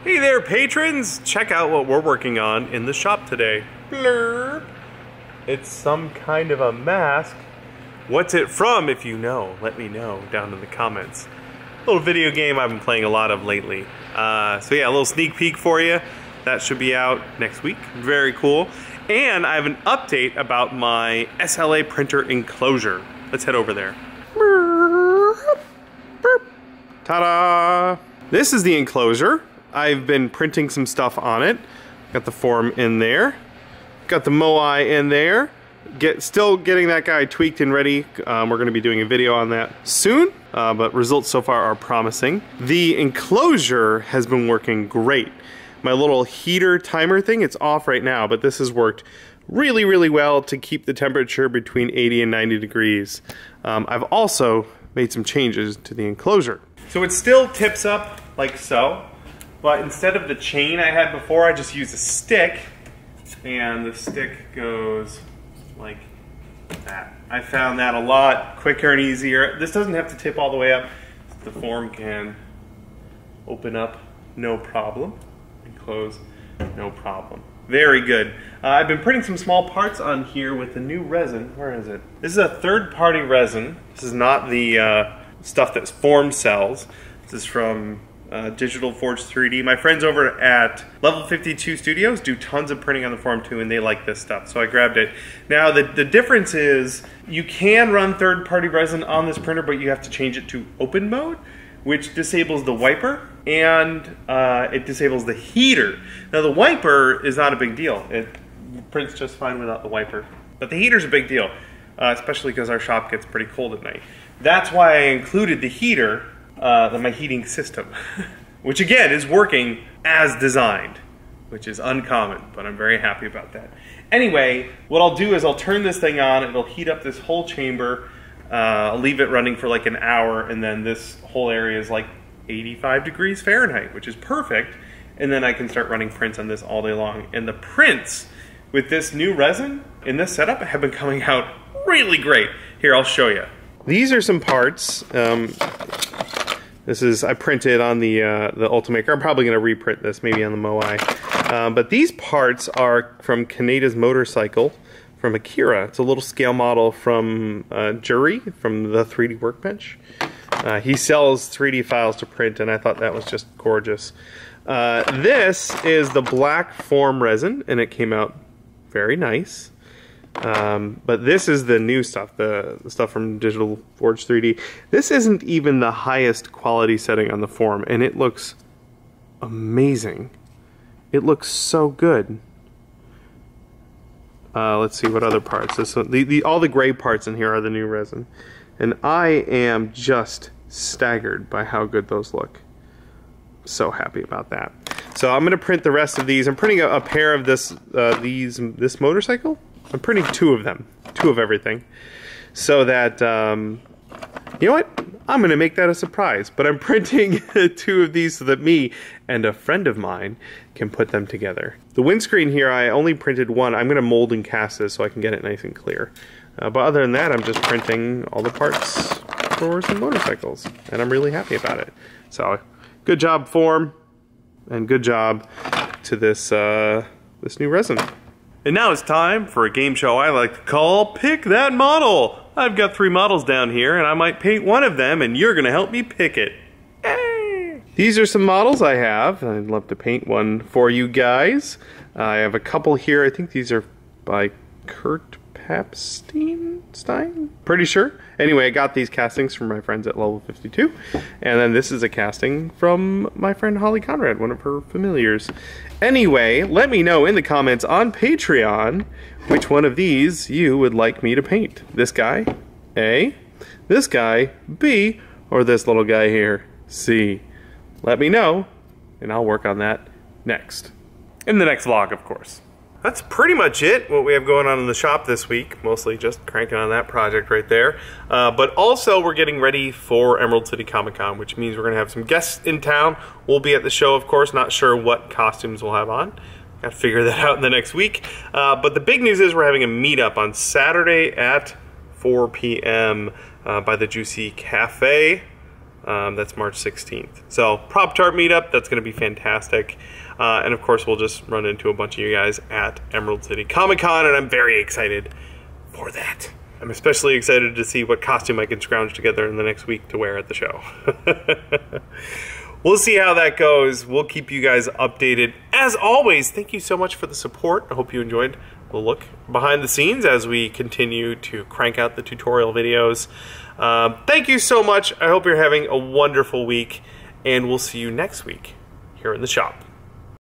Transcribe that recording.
Hey there, patrons! Check out what we're working on in the shop today. Blurb. It's some kind of a mask. What's it from? If you know, let me know down in the comments. A little video game I've been playing a lot of lately. So yeah, a little sneak peek for you. That should be out next week. Very cool. And I have an update about my SLA printer enclosure. Let's head over there. Ta-da! This is the enclosure. I've been printing some stuff on it. Got the form in there. Got the Moai in there. Still getting that guy tweaked and ready. We're going to be doing a video on that soon, but results so far are promising. The enclosure has been working great. My little heater timer thing, it's off right now, but this has worked really, really well to keep the temperature between 80 and 90 degrees. I've also made some changes to the enclosure. So it still tips up like so. But instead of the chain I had before, I just used a stick, and the stick goes like that. I found that a lot quicker and easier. This doesn't have to tip all the way up. The form can open up, no problem, and close, no problem. Very good. I've been printing some small parts on here with the new resin. Where is it? This is a third-party resin. This is not the stuff that Form sells. This is from Digital Forge 3D. My friends over at Level 52 Studios do tons of printing on the Form too, and they like this stuff, so I grabbed it. Now the difference is you can run third-party resin on this printer, but you have to change it to open mode, which disables the wiper, and it disables the heater. Now the wiper is not a big deal. It prints just fine without the wiper, but the heater's a big deal, especially because our shop gets pretty cold at night. That's why I included the heater, my heating system, which again is working as designed, which is uncommon, but I'm very happy about that. Anyway, what I'll do is I'll turn this thing on, it'll heat up this whole chamber, I'll leave it running for like an hour, and then this whole area is like 85 degrees Fahrenheit, which is perfect, and then I can start running prints on this all day long. And the prints with this new resin in this setup have been coming out really great. Here, I'll show you. These are some parts. This is, I printed on the Ultimaker. I'm probably going to reprint this, maybe on the Moai. But these parts are from Kaneda's motorcycle from Akira. It's a little scale model from Jury, from the 3D Workbench. He sells 3D files to print, and I thought that was just gorgeous. This is the black form resin, and it came out very nice. But this is the new stuff, the stuff from Digital Forge 3D. This isn't even the highest quality setting on the form, and it looks amazing. It looks so good. Let's see what other parts. This one, all the gray parts in here are the new resin, and I am just staggered by how good those look. So happy about that. So I'm going to print the rest of these. I'm printing a pair of this motorcycle. I'm printing two of them, two of everything, so that, you know what, I'm going to make that a surprise, but I'm printing two of these so that me and a friend of mine can put them together. The windscreen here, I only printed one. I'm going to mold and cast this so I can get it nice and clear. But other than that, I'm just printing all the parts for some motorcycles, and I'm really happy about it. So, good job, Form, and good job to this, this new resin. And now it's time for a game show I like to call Pick That Model. I've got 3 models down here, and I might paint one of them, and you're gonna help me pick it. Hey! These are some models I have. I'd love to paint one for you guys. I have a couple here. I think these are by Kurt Papstein? Pretty sure. Anyway, I got these castings from my friends at Level 52. And then this is a casting from my friend Holly Conrad, one of her familiars. Anyway, let me know in the comments on Patreon which one of these you would like me to paint. This guy, A, this guy, B, or this little guy here, C. Let me know, and I'll work on that next. In the next vlog, of course. That's pretty much it, what we have going on in the shop this week. Mostly just cranking on that project right there. But also, we're getting ready for Emerald City Comic Con, which means we're going to have some guests in town. We'll be at the show, of course. Not sure what costumes we'll have on. Got to figure that out in the next week. But the big news is we're having a meetup on Saturday at 4 p.m. By the Juicy Cafe. That's March 16th. So Prop Tart meetup, that's going to be fantastic. And of course, we'll just run into a bunch of you guys at Emerald City Comic Con, and I'm very excited for that. I'm especially excited to see what costume I can scrounge together in the next week to wear at the show. We'll see how that goes. We'll keep you guys updated. As always, thank you so much for the support. I hope you enjoyed the look behind the scenes as we continue to crank out the tutorial videos. Thank you so much. I hope you're having a wonderful week, and we'll see you next week here in the shop.